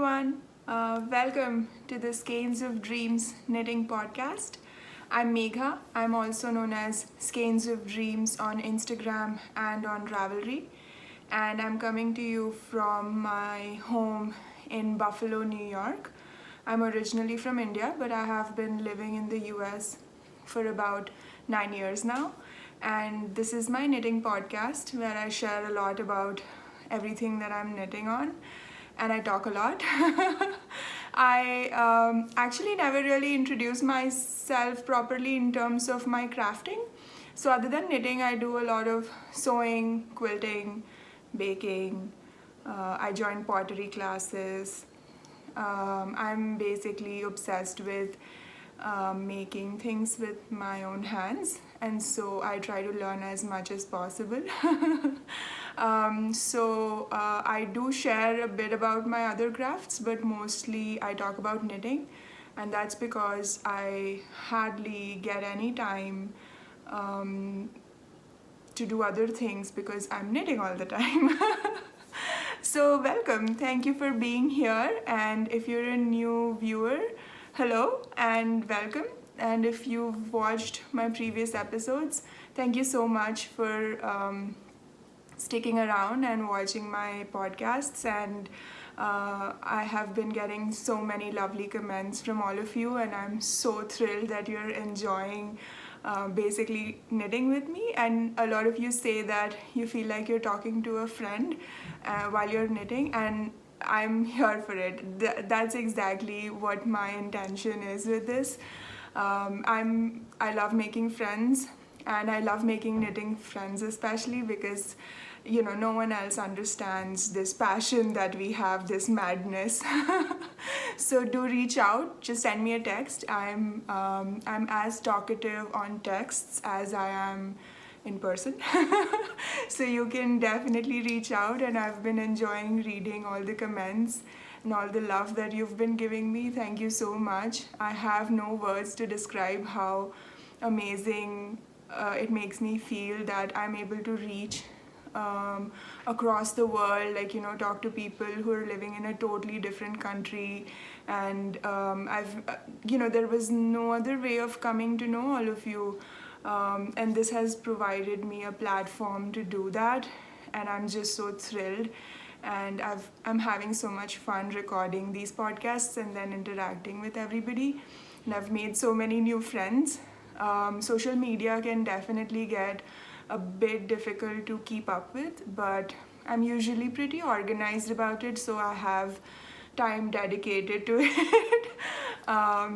everyone. Welcome to the Skeins of Dreams Knitting Podcast. I'm Megha. I'm also known as Skeins of Dreams on Instagram and on Ravelry. And I'm coming to you from my home in Buffalo, New York. I'm originally from India, but I have been living in the US for about 9 years now. And this is my knitting podcast where I share a lot about everything that I'm knitting on, and I talk a lot. I actually never really introduced myself properly in terms of my crafting. So, other than knitting, I do a lot of sewing, quilting, baking. I joined pottery classes. I'm basically obsessed with making things with my own hands, and so I try to learn as much as possible. I do share a bit about my other crafts, but mostly I talk about knitting, and that's because I hardly get any time to do other things because I'm knitting all the time. So, welcome. Thank you for being here. And if you're a new viewer, hello and welcome. And if you've watched my previous episodes, thank you so much for sticking around and watching my podcasts. And I have been getting so many lovely comments from all of you, and I'm so thrilled that you're enjoying basically knitting with me. And a lot of you say that you feel like you're talking to a friend while you're knitting, and I'm here for it. That's exactly what my intention is with this. I love making friends, and I love making knitting friends, especially because no one else understands this passion that we have, this madness. So do reach out, just send me a text. I'm as talkative on texts as I am in person. So you can definitely reach out, and I've been enjoying reading all the comments and all the love that you've been giving me. Thank you so much. I have no words to describe how amazing it makes me feel that I'm able to reach across the world, talk to people who are living in a totally different country. And there was no other way of coming to know all of you. And this has provided me a platform to do that, and I'm just so thrilled. And I'm having so much fun recording these podcasts and then interacting with everybody. And I've made so many new friends. Social media can definitely get a bit difficult to keep up with, but I'm usually pretty organized about it, so I have time dedicated to it.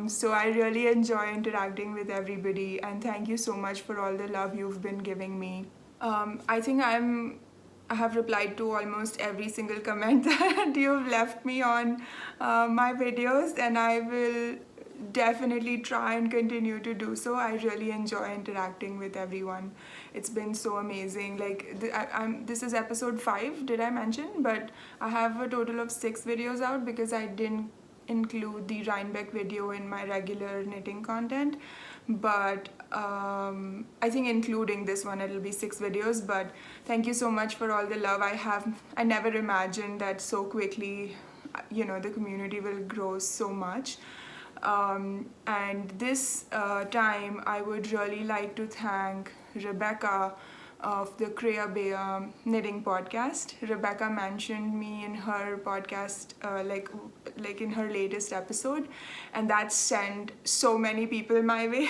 So I really enjoy interacting with everybody, and thank you so much for all the love you've been giving me. I think I have replied to almost every single comment that you've left me on my videos, and I will definitely try and continue to do so. I really enjoy interacting with everyone. It's been so amazing. This is episode 5, did I mention? But I have a total of 6 videos out because I didn't include the Rhinebeck video in my regular knitting content. But I think including this one, it'll be 6 videos. But thank you so much for all the love. I never imagined that so quickly, the community will grow so much. And this time, I would really like to thank Rebecca of the Creabea Knitting Podcast. Rebecca mentioned me in her podcast, like in her latest episode, and that sent so many people my way.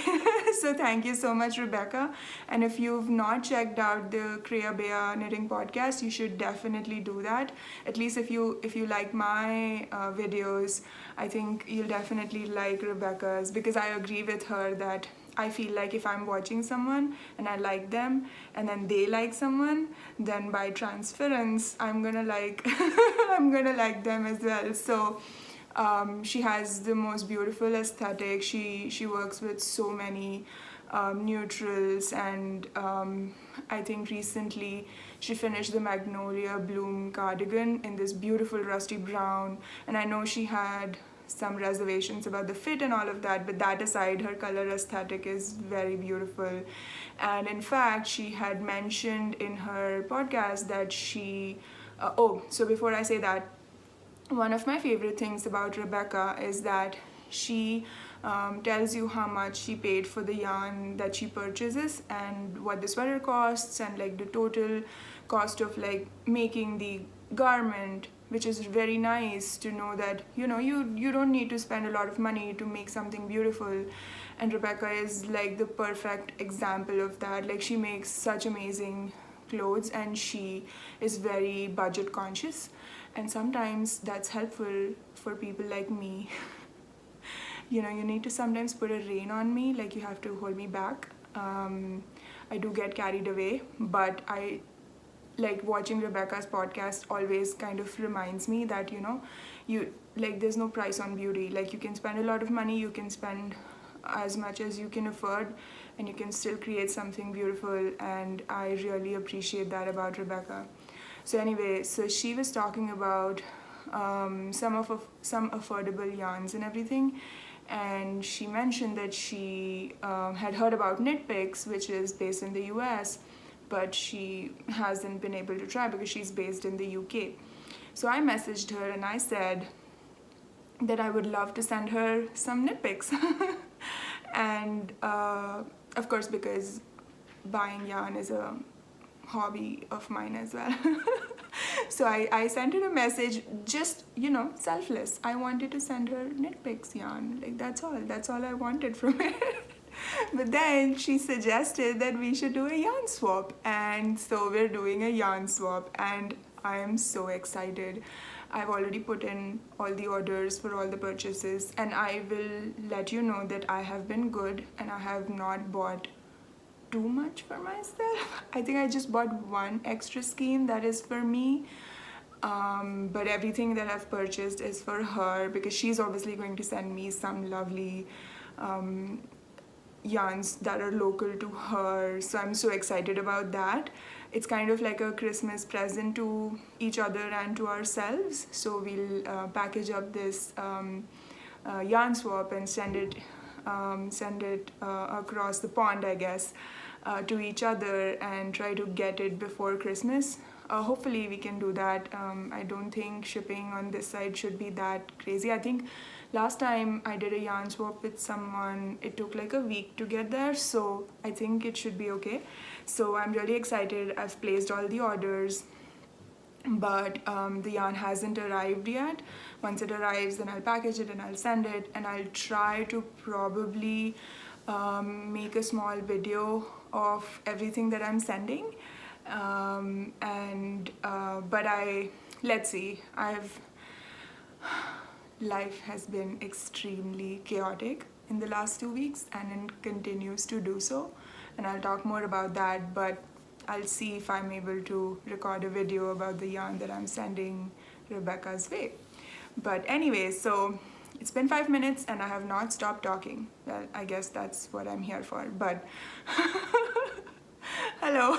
So thank you so much, Rebecca. And if you've not checked out the Creabea Knitting Podcast, you should definitely do that. At least if you like my videos, I think you'll definitely like Rebecca's, because I agree with her that I feel like if I'm watching someone and I like them and then they like someone, then by transference I'm gonna like I'm gonna like them as well. So she has the most beautiful aesthetic. She works with so many neutrals, and I think recently she finished the Magnolia Bloom cardigan in this beautiful rusty brown, and I know she had some reservations about the fit and all of that, but that aside, her color aesthetic is very beautiful. And in fact, she had mentioned in her podcast that so before I say that, one of my favorite things about Rebecca is that she tells you how much she paid for the yarn that she purchases and what the sweater costs and like the total cost of like making the garment, which is very nice to know that you don't need to spend a lot of money to make something beautiful. And Rebecca is like the perfect example of that. Like, she makes such amazing clothes and she is very budget conscious, and sometimes that's helpful for people like me. You need to sometimes put a rein on me, like you have to hold me back. I do get carried away, but I like watching Rebecca's podcast always kind of reminds me that you like, there's no price on beauty. Like, you can spend a lot of money, you can spend as much as you can afford, and you can still create something beautiful, and I really appreciate that about Rebecca. So anyway, so she was talking about some affordable yarns and everything, and she mentioned that she had heard about KnitPicks, which is based in the US, but she hasn't been able to try because she's based in the UK. So I messaged her and I said that I would love to send her some KnitPicks. And of course, because buying yarn is a hobby of mine as well. So I sent her a message, just selfless. I wanted to send her KnitPicks yarn, like that's all I wanted from her. But then she suggested that we should do a yarn swap, and so we're doing a yarn swap, and I am so excited. I've already put in all the orders for all the purchases, and I will let you know that I have been good and I have not bought too much for myself. I think I just bought one extra skein that is for me, but everything that I've purchased is for her, because she's obviously going to send me some lovely yarns that are local to her. So I'm so excited about that. It's kind of like a Christmas present to each other and to ourselves. So we'll package up this yarn swap and send it across the pond, I guess, to each other, and try to get it before Christmas. Hopefully we can do that. I don't think shipping on this side should be that crazy. I think last time I did a yarn swap with someone, it took like a week to get there, so I think it should be okay. So I'm really excited. I've placed all the orders, but the yarn hasn't arrived yet. Once it arrives, then I'll package it and I'll send it, and I'll try to probably make a small video of everything that I'm sending. Let's see. Life has been extremely chaotic in the last 2 weeks, and it continues to do so, and I'll talk more about that, but I'll see if I'm able to record a video about the yarn that I'm sending Rebecca's way. But anyway, so it's been 5 minutes and I have not stopped talking. Well, I guess that's what I'm here for, but hello.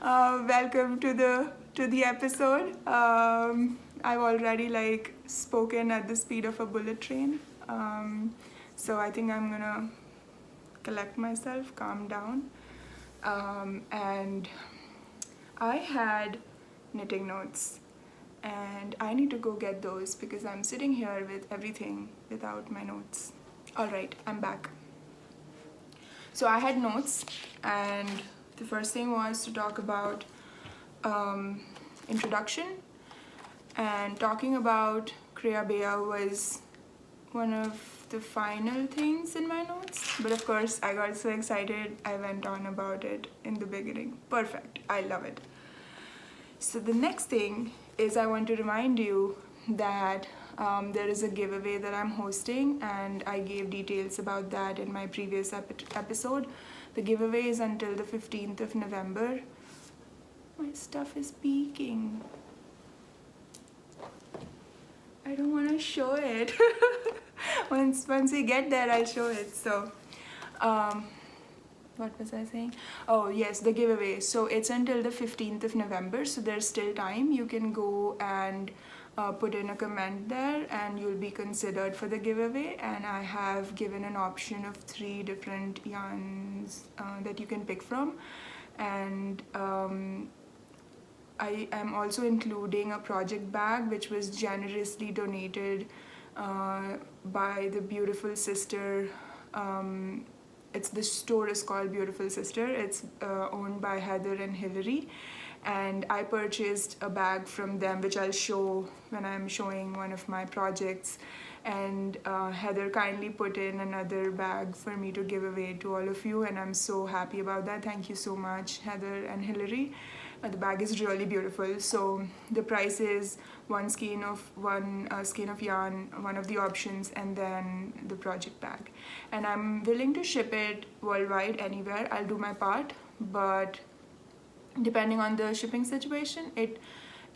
Welcome to the episode. I've already spoken at the speed of a bullet train, so I think I'm gonna collect myself, calm down, and I had knitting notes, and I need to go get those because I'm sitting here with everything without my notes. Alright, I'm back. So I had notes, and the first thing was to talk about introduction, and talking about Creabea was one of the final things in my notes, but of course I got so excited I went on about it in the beginning. Perfect, I love it. So the next thing is I want to remind you that there is a giveaway that I'm hosting, and I gave details about that in my previous episode. The giveaway is until the 15th of November. My stuff is peeking. I don't want to show it. Once we get there, I'll show it. So, what was I saying? Oh yes, the giveaway. So it's until the 15th of November, so there's still time. You can go and put in a comment there and you'll be considered for the giveaway, and I have given an option of 3 different yarns that you can pick from, and I am also including a project bag which was generously donated by the beautiful Syster. The store is called Beautiful Syster. It's owned by Heather and Hillary, and I purchased a bag from them, which I'll show when I'm showing one of my projects. And Heather kindly put in another bag for me to give away to all of you, and I'm so happy about that. Thank you so much, Heather and Hillary. The bag is really beautiful. So the price is one skein of yarn, one of the options, and then the project bag. And I'm willing to ship it worldwide, anywhere. I'll do my part, but depending on the shipping situation, it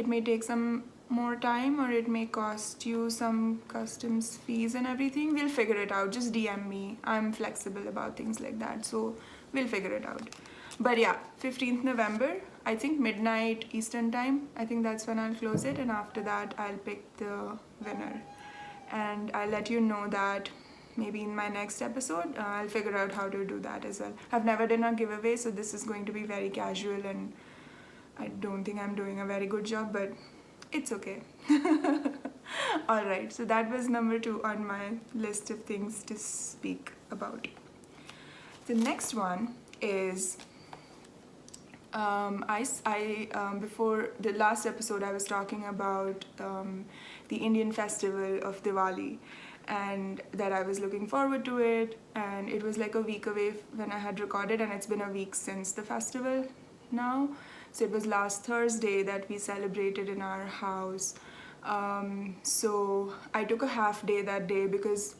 may take some more time, or it may cost you some customs fees and everything. We'll figure it out. Just DM me. I'm flexible about things like that, so we'll figure it out. But yeah, 15th November, I think midnight Eastern time, I think that's when I'll close it, and after that I'll pick the winner. And I'll let you know that maybe in my next episode. I'll figure out how to do that as well. I've never done a giveaway, so this is going to be very casual, and I don't think I'm doing a very good job, but it's okay. Alright, so that was number 2 on my list of things to speak about. The next one is before the last episode I was talking about the Indian festival of Diwali, and that I was looking forward to it, and it was like a week away when I had recorded, and it's been a week since the festival now. So it was last Thursday that we celebrated in our house. So I took a half day that day because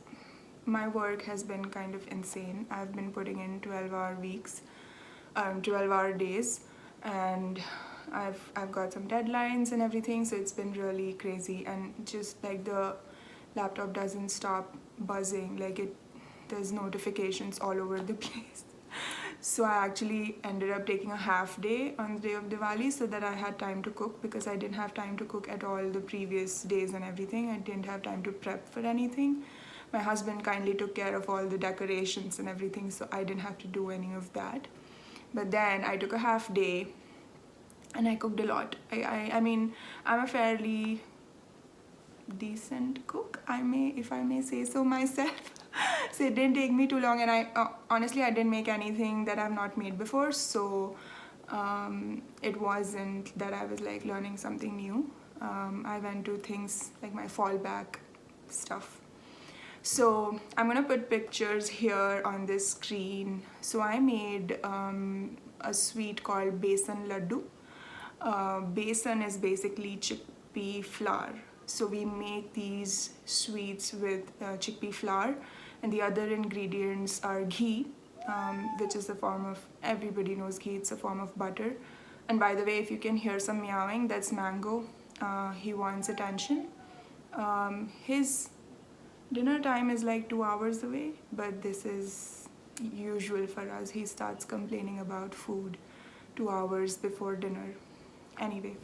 my work has been kind of insane. I've been putting in 12-hour weeks, 12-hour days, and I've got some deadlines and everything, so it's been really crazy, and just like the laptop doesn't stop buzzing, like there's notifications all over the place. So I actually ended up taking a half day on the day of Diwali so that I had time to cook, because I didn't have time to cook at all the previous days and everything. I didn't have time to prep for anything. My husband kindly took care of all the decorations and everything, so I didn't have to do any of that. But then I took a half day and I cooked a lot. I mean, I'm a fairly decent cook, if I may say so myself. So it didn't take me too long, and honestly I didn't make anything that I've not made before, so it wasn't that I was like learning something new. I went to things like my fallback stuff. So I'm gonna put pictures here on this screen. So I made a sweet called besan laddu. Besan is basically chickpea flour. So we make these sweets with chickpea flour, and the other ingredients are ghee, which is a form of, everybody knows ghee, it's a form of butter. And by the way, if you can hear some meowing, that's Mango. He wants attention. His dinner time is like 2 hours away, but this is usual for us. He starts complaining about food 2 hours before dinner. Anyway,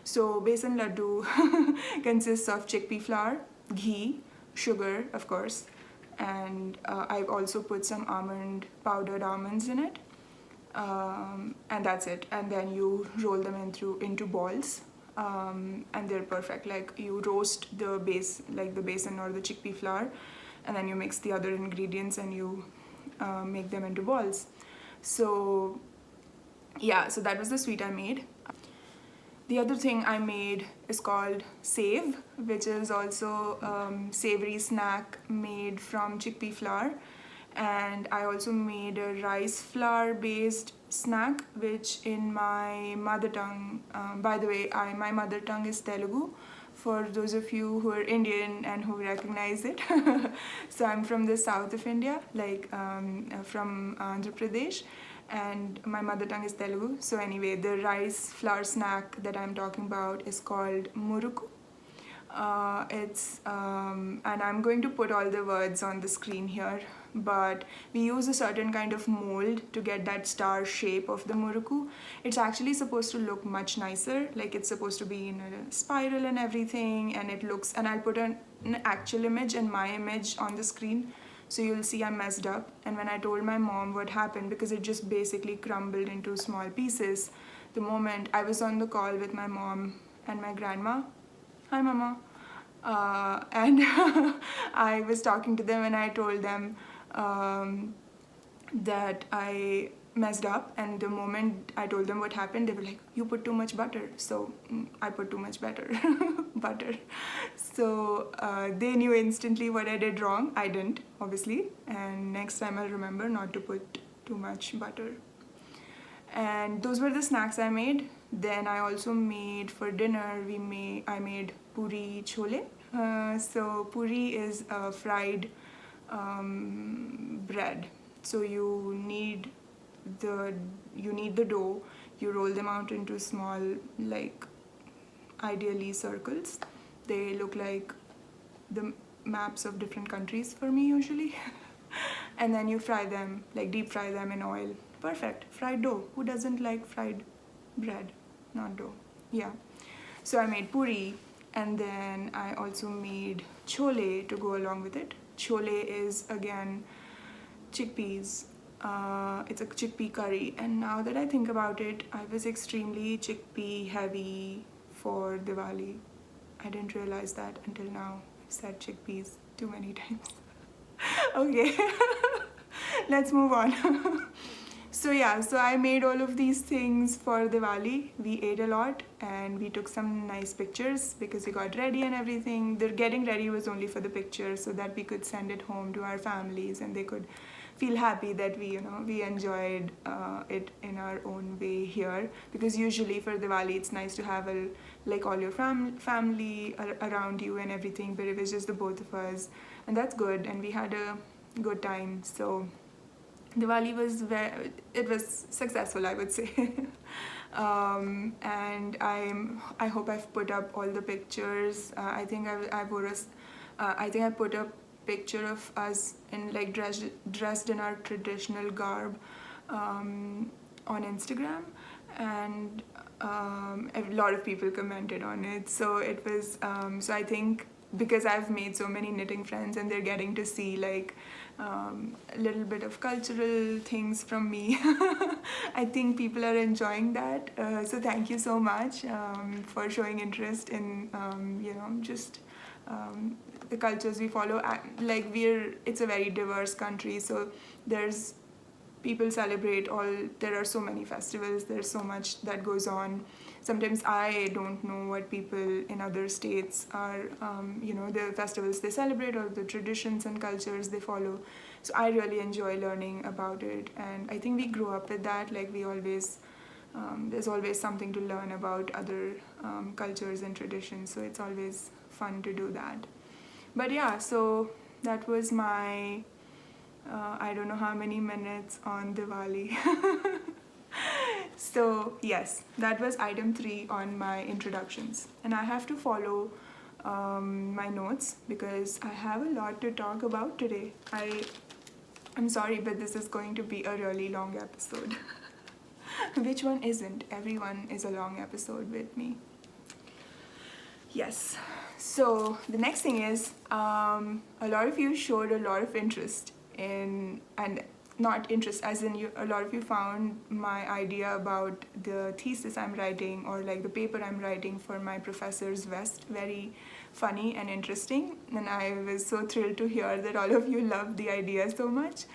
so besan laddu consists of chickpea flour, ghee, sugar, of course, and I've also put some powdered almonds in it, and that's it. And then you roll them into balls, and they're perfect. Like, you roast the base, like the besan or the chickpea flour, and then you mix the other ingredients and you make them into balls. So yeah, so that was the sweet I made. The other thing I made is called save, which is also savory snack made from chickpea flour. And I also made a rice flour based snack, which in my mother tongue, by the way, my mother tongue is Telugu, for those of you who are Indian and who recognize it. So I'm from the south of India, like from Andhra Pradesh, and my mother tongue is Telugu. So anyway, the rice flour snack that I'm talking about is called muruku. And I'm going to put all the words on the screen here, but we use a certain kind of mold to get that star shape of the muruku. It's actually supposed to look much nicer, like it's supposed to be in a spiral and everything, and it looks, and I'll put an actual image and my image on the screen So you'll see I messed up, and when I told my mom what happened, because it just basically crumbled into small pieces, the moment I was on the call with my mom and my grandma, hi mama, and I was talking to them and I told them that I messed up, and the moment I told them what happened, they were like, you put too much butter. So I put too much butter. So they knew instantly what I did wrong. I didn't, obviously, and next time I'll remember not to put too much butter. And those were the snacks I made. Then I also made for dinner, I made puri chole. So puri is a fried bread. So you need the dough. You roll them out into small, like, ideally circles. They look like the maps of different countries for me usually. And then you fry them, like deep fry them in oil. Perfect. Fried dough. Who doesn't like fried bread? Not dough. Yeah. So I made puri, and then I also made chole to go along with it. Chole is again chickpeas. It's a chickpea curry, and now that I think about it, I was extremely chickpea heavy for Diwali. I didn't realize that until now. I said chickpeas too many times. Okay, let's move on. So yeah, so I made all of these things for Diwali. We ate a lot and we took some nice pictures because we got ready and everything. The getting ready was only for the pictures so that we could send it home to our families and they could feel happy that we enjoyed it in our own way here, because usually for Diwali it's nice to have like all your family around you and everything, but it was just the both of us, and that's good, and we had a good time. So Diwali was it was successful, I would say. And I hope I've put up all the pictures. I think I put up picture of us in like dressed in our traditional garb on Instagram, and a lot of people commented on it. So it was so I think because I've made so many knitting friends and they're getting to see like a little bit of cultural things from me. I think people are enjoying that. So thank you so much for showing interest in just the cultures we follow. Like it's a very diverse country, so there's people celebrate there are so many festivals, there's so much that goes on. Sometimes I don't know what people in other states are, the festivals they celebrate or the traditions and cultures they follow. So I really enjoy learning about it, and I think we grew up with that. Like we always, there's always something to learn about other cultures and traditions. So it's always fun to do that. But yeah, so that was my I don't know how many minutes on Diwali. So yes, that was item 3 on my introductions, and I have to follow my notes because I have a lot to talk about today. I'm sorry, but this is going to be a really long episode. Which one isn't? Everyone is a long episode with me. Yes. So the next thing is a lot of you showed a lot of interest in, and not interest as in a lot of you found my idea about the thesis I'm writing, or like the paper I'm writing for my professor's vest, very funny and interesting, and I was so thrilled to hear that all of you loved the idea so much.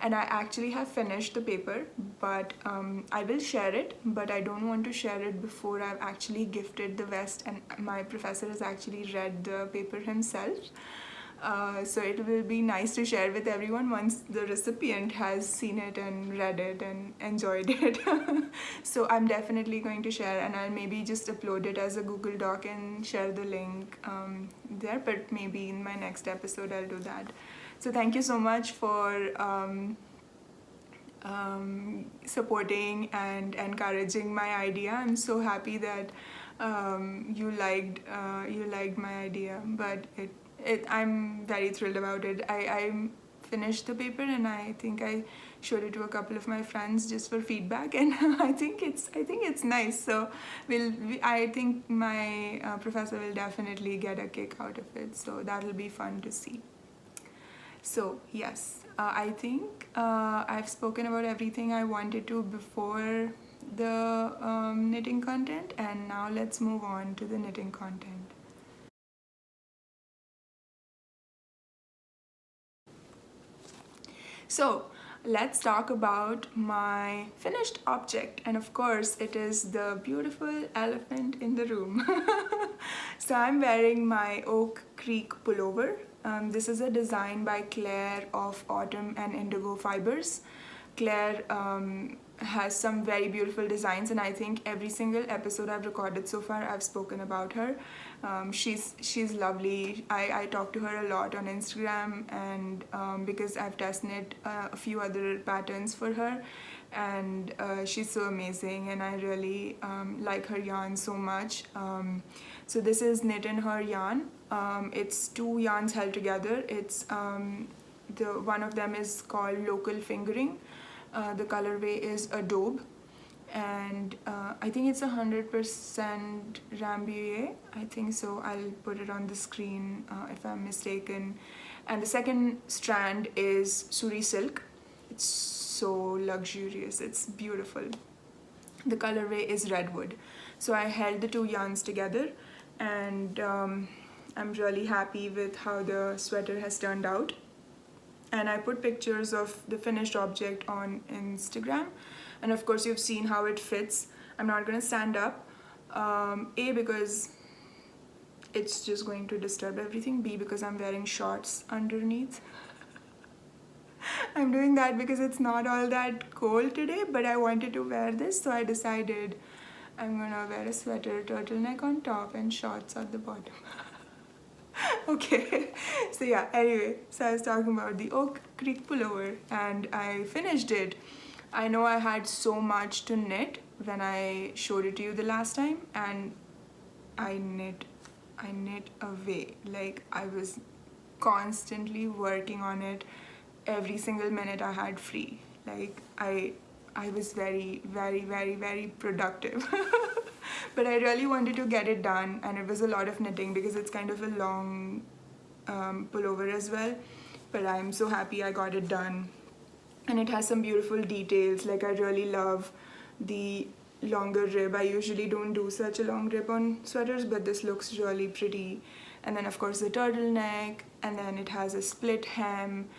And I actually have finished the paper, but I will share it, but I don't want to share it before I've actually gifted the vest and my professor has actually read the paper himself. So it will be nice to share with everyone once the recipient has seen it and read it and enjoyed it. So I'm definitely going to share, and I'll maybe just upload it as a Google Doc and share the link there, but maybe in my next episode I'll do that. So thank you so much for supporting and encouraging my idea. I'm so happy that you liked my idea, but I'm very thrilled about it. I finished the paper and I think I showed it to a couple of my friends just for feedback, and I think it's nice. So I think my professor will definitely get a kick out of it. So that'll be fun to see. So yes, I think I've spoken about everything I wanted to before the knitting content, and now let's move on to the knitting content. So let's talk about my finished object, and of course it is the beautiful elephant in the room. So I'm wearing my Oak Creek pullover. This is a design by Claire of Autumn and Indigo Fibers. Claire has some very beautiful designs, and I think every single episode I've recorded so far I've spoken about her. She's lovely. I talk to her a lot on Instagram, and because I've test knit a few other patterns for her, and she's so amazing, and I really like her yarn so much. So this is knit in her yarn. It's two yarns held together. It's the one of them is called Local Fingering. The colorway is Adobe, and I think it's 100% Rambouillet. I think so. I'll put it on the screen if I'm mistaken. And the second strand is Suri Silk. It's so luxurious. It's beautiful. The colorway is Redwood. So I held the two yarns together, and I'm really happy with how the sweater has turned out. And I put pictures of the finished object on Instagram, and of course you've seen how it fits. I'm not going to stand up, A, because it's just going to disturb everything, B, because I'm wearing shorts underneath. I'm doing that because it's not all that cold today, but I wanted to wear this, so I decided I'm gonna wear a sweater, turtleneck on top, and shorts at the bottom. Okay, so yeah, anyway, so I was talking about the Oak Creek pullover, and I finished it. I know I had so much to knit when I showed it to you the last time, and I knit away. Like, I was constantly working on it every single minute I had free. Like, I was very, very, very, very productive. But I really wanted to get it done, and it was a lot of knitting because it's kind of a long pullover as well. But I'm so happy I got it done. And it has some beautiful details. Like, I really love the longer rib. I usually don't do such a long rib on sweaters, but this looks really pretty. And then of course the turtleneck, and then it has a split hem,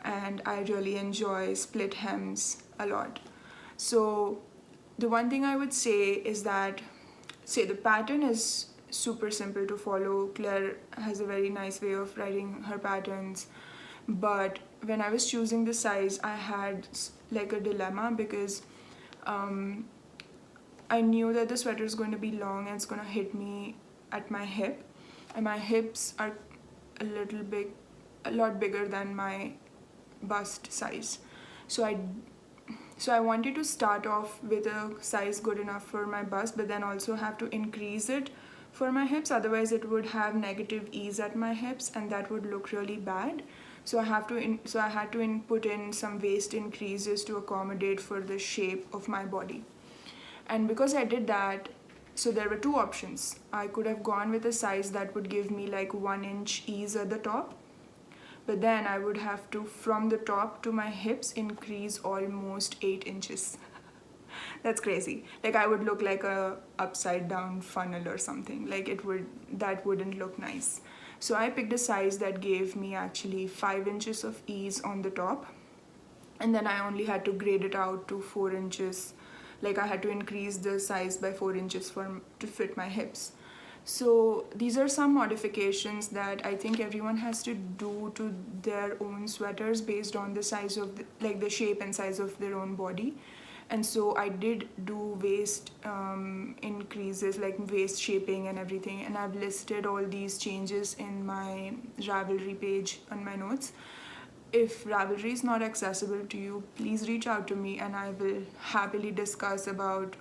and I really enjoy split hems a lot. So the one thing I would say is that, say, the pattern is super simple to follow. Claire has a very nice way of writing her patterns, but when I was choosing the size, I had like a dilemma because I knew that the sweater is going to be long and it's going to hit me at my hip, and my hips are a lot bigger than my bust size. So I wanted to start off with a size good enough for my bust, but then also have to increase it for my hips. Otherwise, it would have negative ease at my hips, and that would look really bad. So I had to put in some waist increases to accommodate for the shape of my body. And because I did that, so there were two options. I could have gone with a size that would give me like 1 inch ease at the top, but then I would have to, from the top to my hips, increase almost 8 inches. That's crazy. Like, I would look like a upside down funnel or something. Like, that wouldn't look nice. So I picked a size that gave me actually 5 inches of ease on the top, and then I only had to grade it out to 4 inches. Like, I had to increase the size by 4 inches to fit my hips. So these are some modifications that I think everyone has to do to their own sweaters based on the size of the shape and size of their own body. And so I did do waist increases, like waist shaping and everything, and I've listed all these changes in my Ravelry page on my notes. If Ravelry is not accessible to you, please reach out to me and I will happily discuss about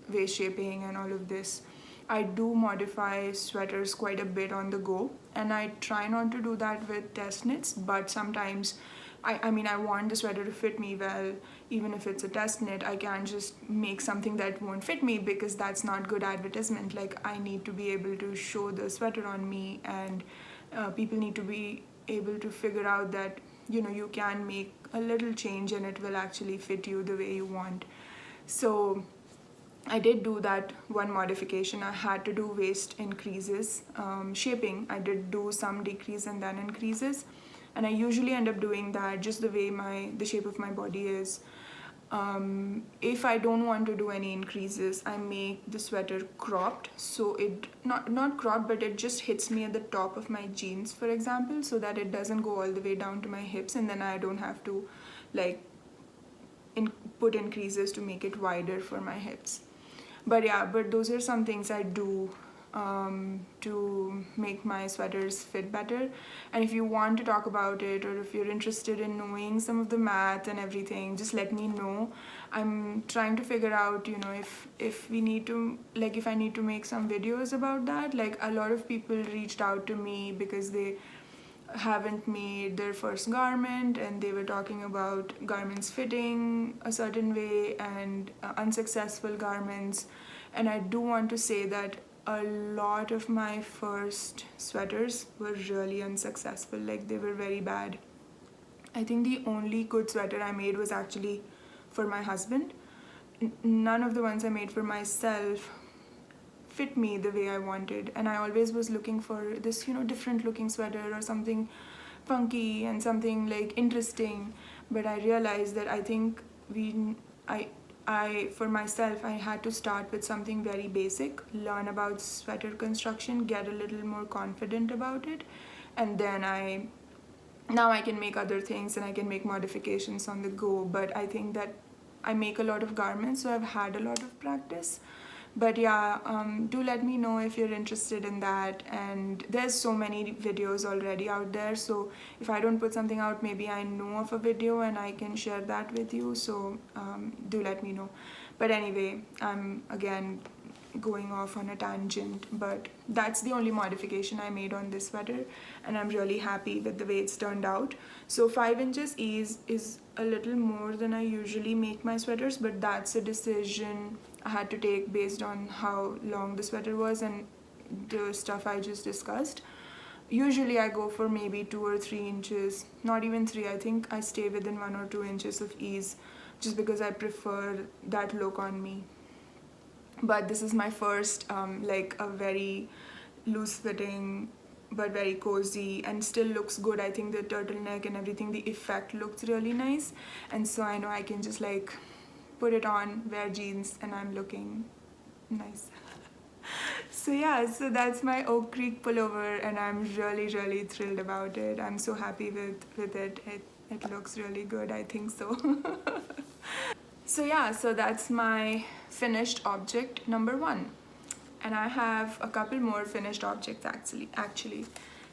waist shaping and all of this. I do modify sweaters quite a bit on the go, and I try not to do that with test knits, but sometimes I want the sweater to fit me well. Even if it's a test knit, I can't just make something that won't fit me, because that's not good advertisement. Like, I need to be able to show the sweater on me, and people need to be able to figure out that you can make a little change and it will actually fit you the way you want. So I did do that one modification. I had to do waist increases. Shaping, I did do some decrease and then increases, and I usually end up doing that just the way the shape of my body is. If I don't want to do any increases, I make the sweater cropped, so it not cropped, but it just hits me at the top of my jeans, for example, so that it doesn't go all the way down to my hips, and then I don't have to like put increases to make it wider for my hips. But yeah, but those are some things I do to make my sweaters fit better. And if you want to talk about it, or if you're interested in knowing some of the math and everything, just let me know. I'm trying to figure out, if we need to, like, if I need to make some videos about that. Like, a lot of people reached out to me because they haven't made their first garment, and they were talking about garments fitting a certain way and unsuccessful garments. And I do want to say that a lot of my first sweaters were really unsuccessful. Like, they were very bad. I think the only good sweater I made was actually for my husband. None of the ones I made for myself fit me the way I wanted, and I always was looking for this different looking sweater or something funky and something like interesting. But I realized that I think I for myself, I had to start with something very basic, learn about sweater construction, get a little more confident about it, and then now I can make other things and I can make modifications on the go. But I think that I make a lot of garments, so I've had a lot of practice. But yeah, do let me know if you're interested in that. And there's so many videos already out there, so if I don't put something out, maybe I know of a video and I can share that with you. So do let me know. But anyway, I'm again going off on a tangent, but that's the only modification I made on this sweater, and I'm really happy with the way it's turned out. So 5 inches is a little more than I usually make my sweaters, but that's a decision I had to take based on how long the sweater was and the stuff I just discussed. Usually I go for maybe 2 or 3 inches, not even 3. I think I stay within 1 or 2 inches of ease, just because I prefer that look on me. But this is my first like a very loose fitting but very cozy and still looks good. I think the turtleneck and everything, the effect looks really nice, and so I know I can just like put it on, wear jeans, and I'm looking nice. So yeah, so that's my Oak Creek pullover, and I'm really thrilled about it. I'm so happy with it. It looks really good, I think so. So yeah, so that's my finished object number 1. And I have a couple more finished objects actually.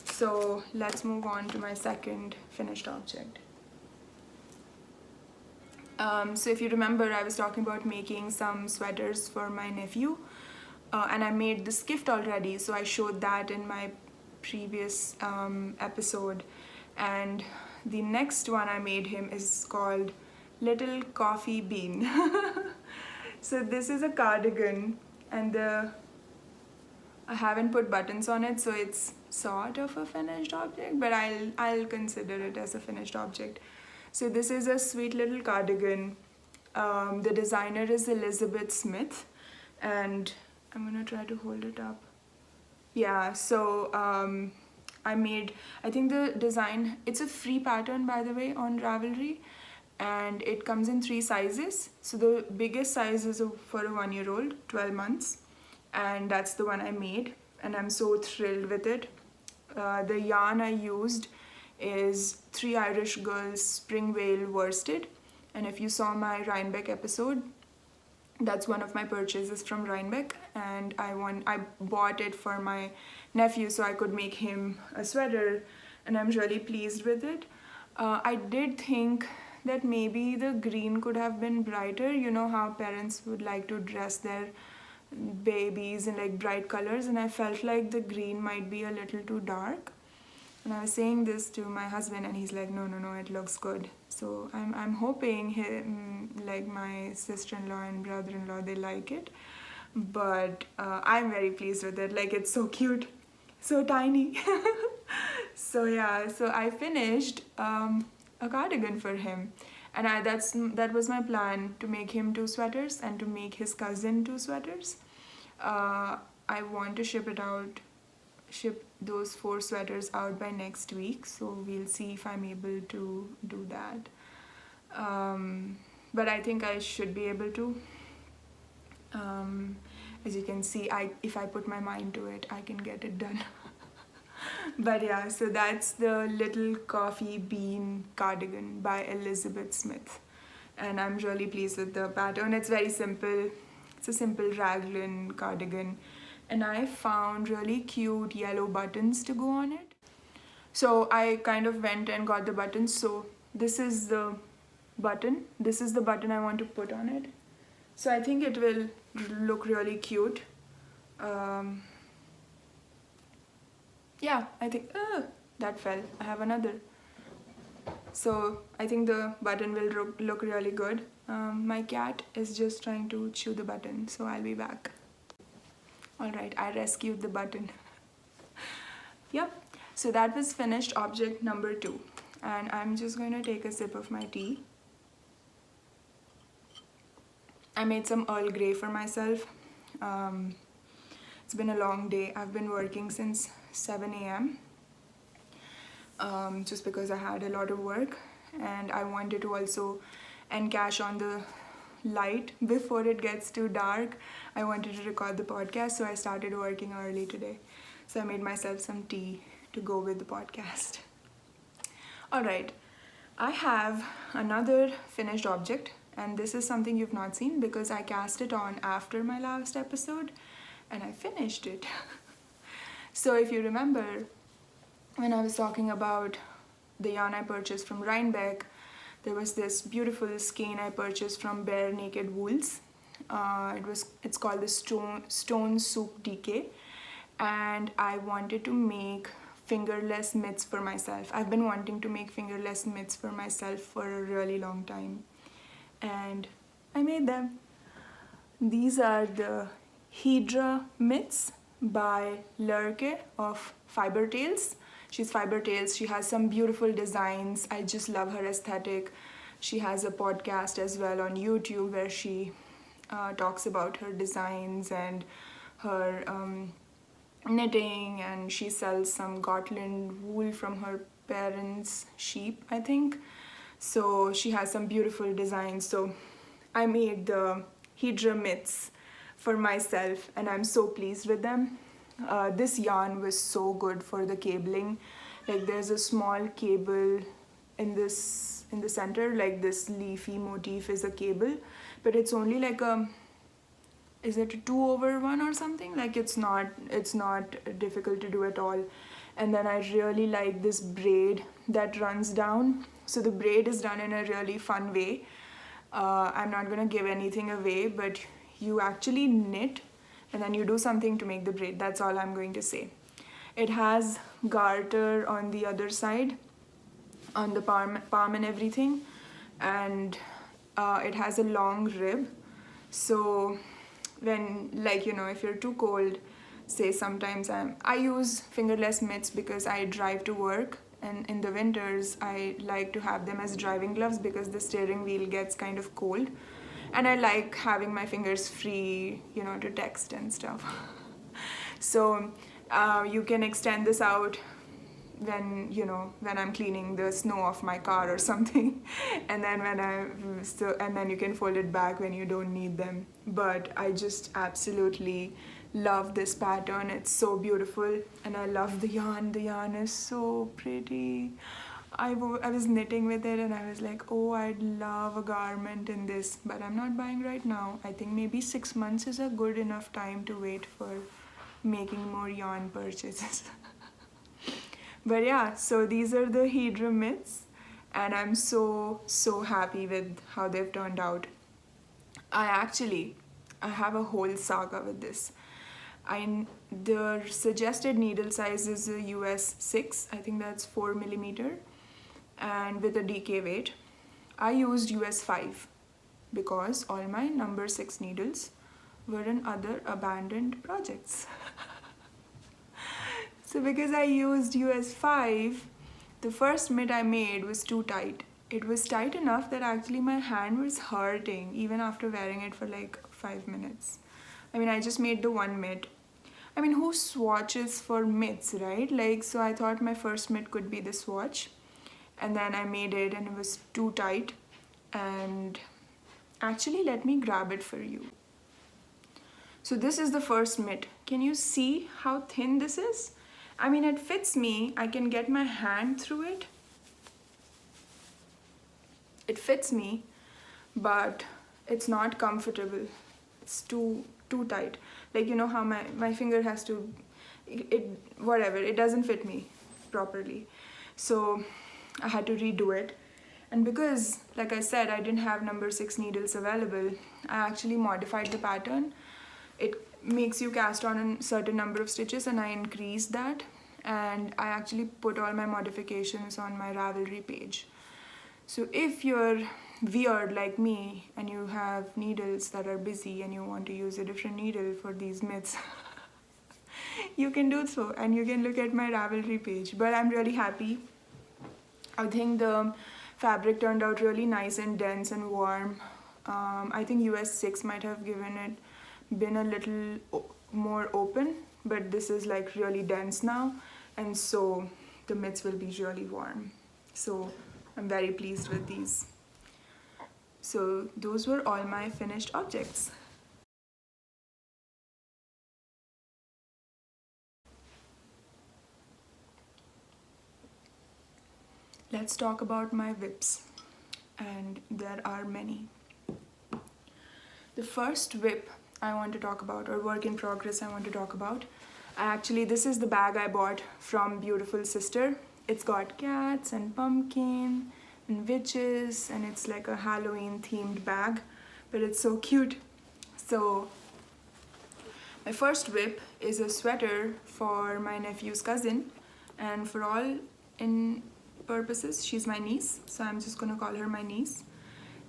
So let's move on to my second finished object. So if you remember, I was talking about making some sweaters for my nephew, and I made this gift already, so I showed that in my previous episode. And the next one I made him is called Little Coffee Bean. So this is a cardigan, and I haven't put buttons on it, so it's sort of a finished object, but I'll consider it as a finished object. So this is a sweet little cardigan. The designer is Elizabeth Smith, and I'm gonna try to hold it up. Yeah, so I think the design, it's a free pattern, by the way, on Ravelry, and it comes in 3 sizes. So the biggest size is for a 1-year-old, 12 months, and that's the one I made, and I'm so thrilled with it. The yarn I used is 3 Irish Girls Springvale worsted, and if you saw my Rhinebeck episode, that's one of my purchases from Rhinebeck, and I bought it for my nephew so I could make him a sweater, and I'm really pleased with it. I did think that maybe the green could have been brighter. You know how parents would like to dress their babies in like bright colors, and I felt like the green might be a little too dark. And I was saying this to my husband, and he's like, no, it looks good. So I'm hoping like my sister-in-law and brother-in-law, they like it. But I'm very pleased with it. Like, it's so cute, so tiny. So yeah, so I finished a cardigan for him. And that was my plan, to make him 2 sweaters and to make his cousin 2 sweaters. I want to ship those 4 sweaters out by next week, so we'll see if I'm able to do that. But I think I should be able to. As you can see, if I put my mind to it, I can get it done. But yeah, so that's the little coffee bean cardigan by Elizabeth Smith, and I'm really pleased with the pattern. It's very simple. It's a simple raglan cardigan, and I found really cute yellow buttons to go on it. So I kind of went and got the buttons. So this is the button. This is the button I want to put on it. So I think it will look really cute. Yeah, I think, that fell. I have another. So I think the button will look really good. My cat is just trying to chew the button, so I'll be back. Alright, I rescued the button. Yep, so that was finished object number 2. And I'm just going to take a sip of my tea. I made some Earl Grey for myself. It's been a long day. I've been working since 7 a.m. Just because I had a lot of work, and I wanted to also encash on the light before it gets too dark. I wanted to record the podcast, so I started working early today. So I made myself some tea to go with the podcast. Alright, I have another finished object, and this is something you've not seen because I cast it on after my last episode and I finished it. So if you remember, when I was talking about the yarn I purchased from Rhinebeck, there was this beautiful skein I purchased from Bare Naked Wools. It's called the Stone Soup DK, and I wanted to make fingerless mitts for myself. I've been wanting to make fingerless mitts for myself for a really long time, and I made them. These are the Hiedra Mitts by Lurke of Fiber Tales. She's Fiber Tales. She has some beautiful designs. I just love her aesthetic. She has a podcast as well on YouTube where she talks about her designs and her knitting, and she sells some Gotland wool from her parents' sheep, I think. So she has some beautiful designs. So I made the Hiedra Mitts for myself, and I'm so pleased with them. This yarn was so good for the cabling. Like, there's a small cable in the center, like this leafy motif is a cable, but it's only like is it a 2/1 or something? Like, it's not difficult to do at all. And then I really like this braid that runs down. So the braid is done in a really fun way. I'm not gonna give anything away, but you actually knit and then you do something to make the braid. That's all I'm going to say. It has garter on the other side, on the palm and everything, and it has a long rib. So when, like, you know, if you're too cold, say sometimes I use fingerless mitts because I drive to work, and in the winters I like to have them as driving gloves because the steering wheel gets kind of cold, and I like having my fingers free, you know, to text and stuff. So you can extend this out when, you know, when I'm cleaning the snow off my car or something, and then and then you can fold it back when you don't need them. But I just absolutely love this pattern. It's so beautiful, and I love the yarn. The yarn is so pretty. I was knitting with it and I was like, oh, I'd love a garment in this, but I'm not buying right now. I think maybe 6 months is a good enough time to wait for making more yarn purchases. But yeah, so these are the Hiedra Mitts, and I'm so happy with how they've turned out. I have a whole saga with this. The suggested needle size is a US 6, I think that's 4mm, and with a DK weight. I used US 5 because all my number 6 needles were in other abandoned projects. So because I used US 5, The first mitt I made was too tight. It was tight enough that actually my hand was hurting even after wearing it for like 5 minutes. I mean, I just made the one mitt. I mean, who swatches for mitts, right? Like, so I thought my first mitt could be the swatch. And then I made it and it was too tight. And actually, let me grab it for you. So this is the first mitt. Can you see how thin this is? I mean, it fits me. I can get my hand through it. It fits me, but it's not comfortable. It's too tight. Like, you know how my finger has to, whatever, it doesn't fit me properly. So I had to redo it. And because, like I said, I didn't have number 6 needles available, I actually modified the pattern. It makes you cast on a certain number of stitches and I increased that. And I actually put all my modifications on my Ravelry page. So if you're weird like me and you have needles that are busy and you want to use a different needle for these mitts, you can do so and you can look at my Ravelry page. But I'm really happy. I think the fabric turned out really nice and dense and warm. I think US 6 might have been a little more open, but this is like really dense now, and so the mitts will be really warm. So I'm very pleased with these. So those were all my finished objects. Let's talk about my whips, and there are many. The first whip I want to talk about, or work in progress I want to talk about, this is the bag I bought from beautiful Syster. It's got cats and pumpkin and witches, and it's like a Halloween themed bag, but it's so cute. So my first whip is a sweater for my nephew's cousin, and for all in purposes she's my niece, so I'm just gonna call her my niece.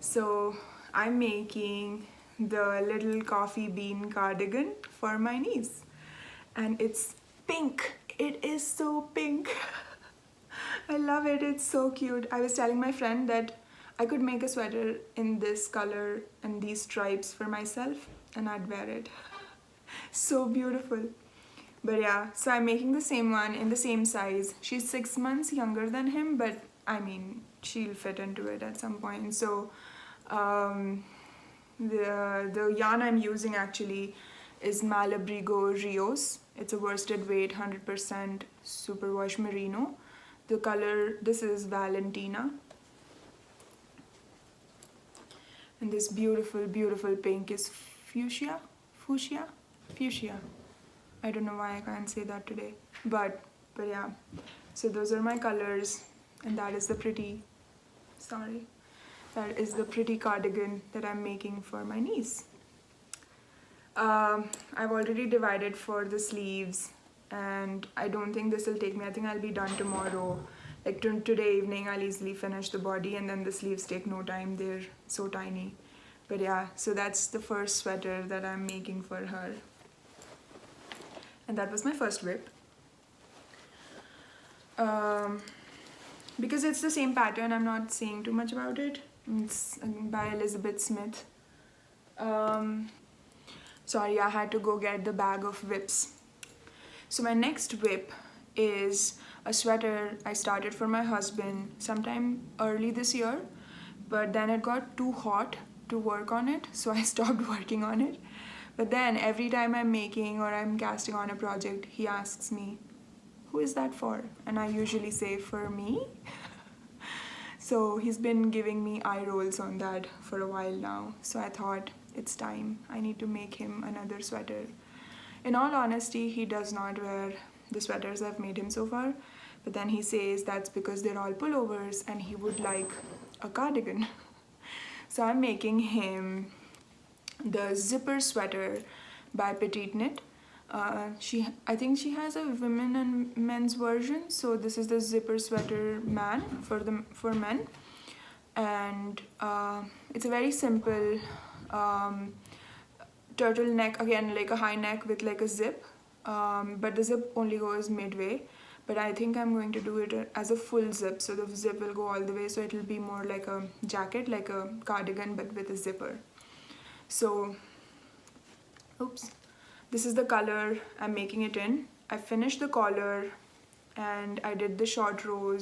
So I'm making the little coffee bean cardigan for my niece, and it's pink. It is so pink. I love it. It's so cute. I was telling my friend that I could make a sweater in this color and these stripes for myself and I'd wear it. So beautiful. But yeah, so I'm making the same one in the same size. She's 6 months younger than him, but I mean, she'll fit into it at some point. So the yarn I'm using actually is Malabrigo Rios. It's a worsted weight 100% superwash merino. The color, this is Valentina. And this beautiful, beautiful pink is fuchsia. I don't know why I can't say that today, but yeah. So those are my colors, and that is the pretty, that is the pretty cardigan that I'm making for my niece. I've already divided for the sleeves, and I don't think this will take me. I think I'll be done tomorrow. Like today evening, I'll easily finish the body, and then the sleeves take no time. They're so tiny. But yeah, so that's the first sweater that I'm making for her. And that was my first whip. Because it's the same pattern, I'm not saying too much about it. It's by Elizabeth Smith. Sorry, I had to go get the bag of whips. So my next whip is a sweater I started for my husband sometime early this year, but then it got too hot to work on it, so I stopped working on it. But then every time I'm making or I'm casting on a project, he asks me, who is that for? And I usually say, for me. So he's been giving me eye rolls on that for a while now. So I thought, it's time. I need to make him another sweater. In all honesty, he does not wear the sweaters I've made him so far. But then he says that's because they're all pullovers and he would like a cardigan. So I'm making him the zipper sweater by PetiteKnit. I think she has a women and men's version. So this is the zipper sweater man for men, and it's a very simple turtleneck, again like a high neck with like a zip, but the zip only goes midway. but I think I'm going to do it as a full zip, so the zip will go all the way, so it'll be more like a jacket, like a cardigan, but with a zipper. So, oops, this is the color I'm making it in. I finished the collar and I did the short row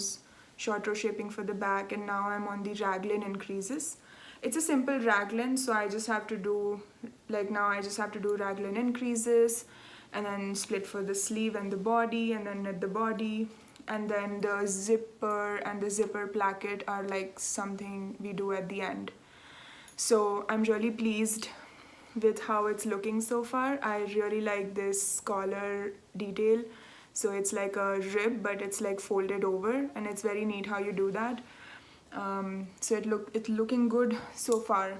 shaping for the back, and now I'm on the raglan increases. It's a simple raglan, so I just have to do, like now I just have to do raglan increases and then split for the sleeve and the body, and then knit the body, and then the zipper and the zipper placket are like something we do at the end. So I'm really pleased with how it's looking so far. I really like this collar detail. So it's like a rib, but it's like folded over, and it's very neat how you do that. So it's looking good so far.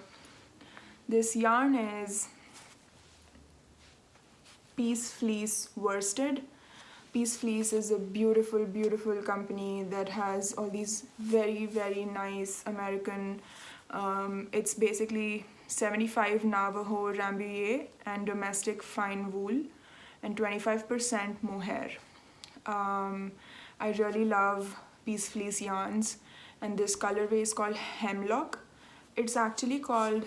This yarn is Peace Fleece worsted. Peace Fleece is a beautiful, beautiful company that has all these very, very nice American. It's basically 75 Navajo Rambouillet and domestic fine wool and 25% mohair. I really love Peace Fleece yarns, and this colorway is called Hemlock. It's actually called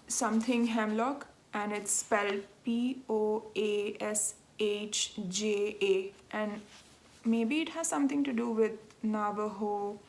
something Hemlock, and it's spelled Poashja, and maybe it has something to do with Navajo,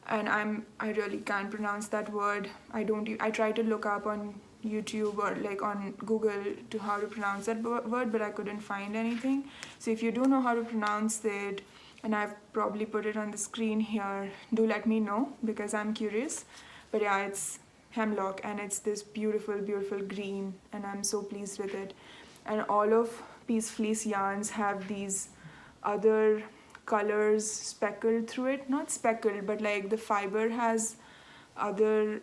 and I really can't pronounce that word. I try to look up on YouTube or like on Google to how to pronounce that word, but I couldn't find anything. So if you do know how to pronounce it, and I've probably put it on the screen here, do let me know because I'm curious. But yeah, it's Hemlock, and it's this beautiful, beautiful green, and I'm so pleased with it. And all of Peace Fleece yarns have these other colors speckled through it. Not speckled, but like the fiber has other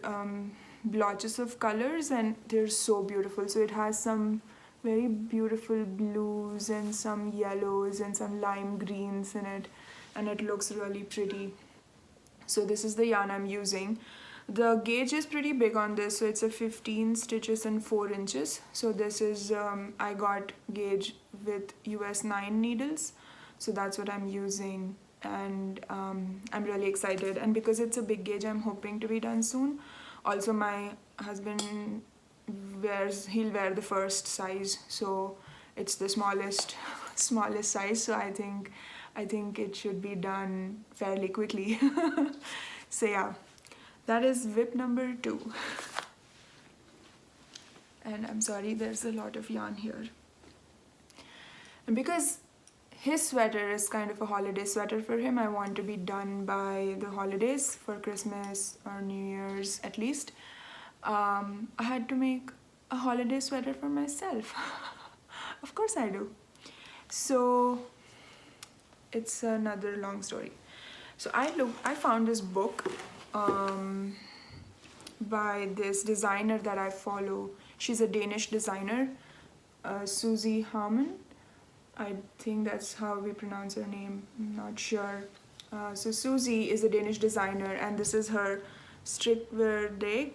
blotches of colors, and they're so beautiful. So it has some very beautiful blues and some yellows and some lime greens in it, and it looks really pretty. So this is the yarn I'm using. The gauge is pretty big on this, so it's a 15 stitches and 4 inches. So this is I got gauge with US 9 needles, so that's what I'm using, and I'm really excited. And because it's a big gauge, I'm hoping to be done soon. Also, my husband he'll wear the first size, so it's the smallest size, so I think it should be done fairly quickly. So yeah, that is whip number 2. And I'm sorry, there's a lot of yarn here. And because his sweater is kind of a holiday sweater for him, I want to be done by the holidays, for Christmas or New Year's at least. I had to make a holiday sweater for myself. Of course I do. So it's another long story. So I found this book by this designer that I follow. She's a Danish designer, Susie Haumann. I think that's how we pronounce her name, I'm not sure. So Susie is a Danish designer, and this is her Strip Hver Dag.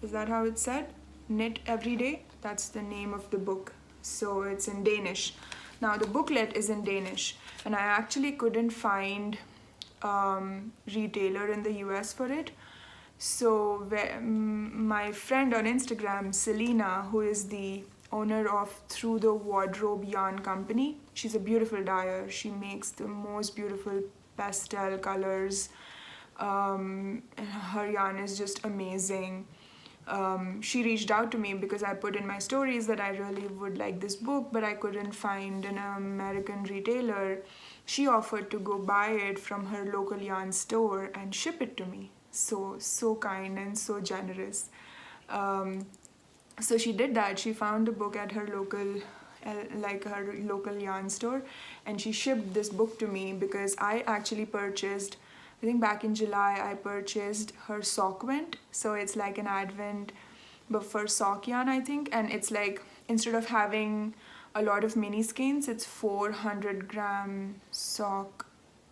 Is that how it's said? Knit Every Day. That's the name of the book. So it's in Danish. Now the booklet is in Danish, and I actually couldn't find retailer in the US for it. So my friend on Instagram, Selena, who is the owner of Through the Wardrobe Yarn Company, she's a beautiful dyer. She makes the most beautiful pastel colors. Her yarn is just amazing. She reached out to me because I put in my stories that I really would like this book, but I couldn't find an American retailer. She offered to go buy it from her local yarn store and ship it to me. So kind and so generous. So she did that. She found the book at her local yarn store, and she shipped this book to me because I actually purchased, I think back in July, I purchased her sock vent. So it's like an advent, but for sock yarn, I think. And it's like, instead of having a lot of mini skeins, it's 400-gram sock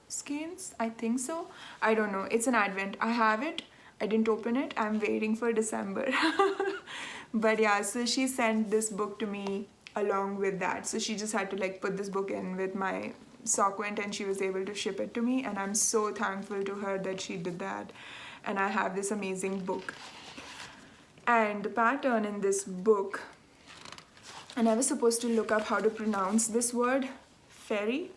skeins, I think so. I don't know. It's an advent. I have it. I didn't open it. I'm waiting for December. But yeah, so she sent this book to me, along with that. So she just had to like put this book in with my sequin, and she was able to ship it to me, and I'm so thankful to her that she did that. And I have this amazing book. And the pattern in this book, and I was supposed to look up how to pronounce this word, Ferie.